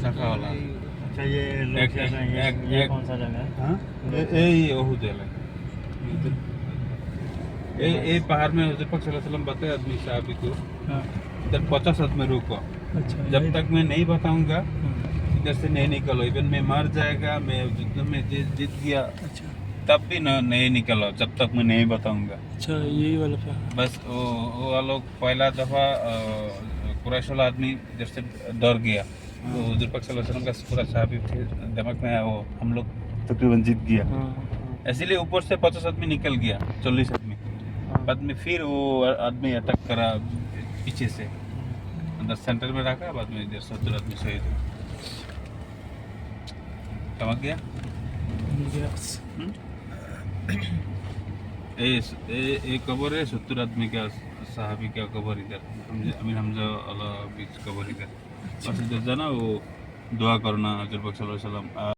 शाखा वाला। अच्छा ये लोग क्या कहें, ये कौन सा जगह है? हाँ ये ओहुदेल है। ये पहाड़ में हज़रत पाक सल्लल्लाहु अलैहि वसल्लम बताए आदमी साहब को हाँ। इधर 50 आदमी रुको, अच्छा जब तक मैं नहीं बताऊंगा इधर से नहीं निकलो। इवन मैं मर जाएगा, मैं युद्ध में जीत गया, अच्छा तब भी नहीं निकलो जब तक मैं नहीं बताऊंगा। अच्छा, यही वाला पहाड़। बस वो लोग पहला दफा कुरैश वाला आदमी इधर से डर गया, तो हज़रत पाक सल्लल्लाहु अलैहि वसल्लम का पूरा साहबी दिमाग में आया, वो हम लोग तकरीबन जीत गया। इसीलिए ऊपर से 50 आदमी निकल गया, 40 आदमी। बाद में फिर वो आदमी अटैक करा पीछे से, अंदर सेंटर में रखा, बाद में इधर 70 आदमी शहीद हुए। समझ गया? ये कबर है 70 आदमी का, साहबी का कबर इधर, अमीर हमजा वाला बीच कबर इधर। बस इधर जाना, वो दुआ करना हज़रत पाक सल्लल्लाहु अलैहि वसल्लम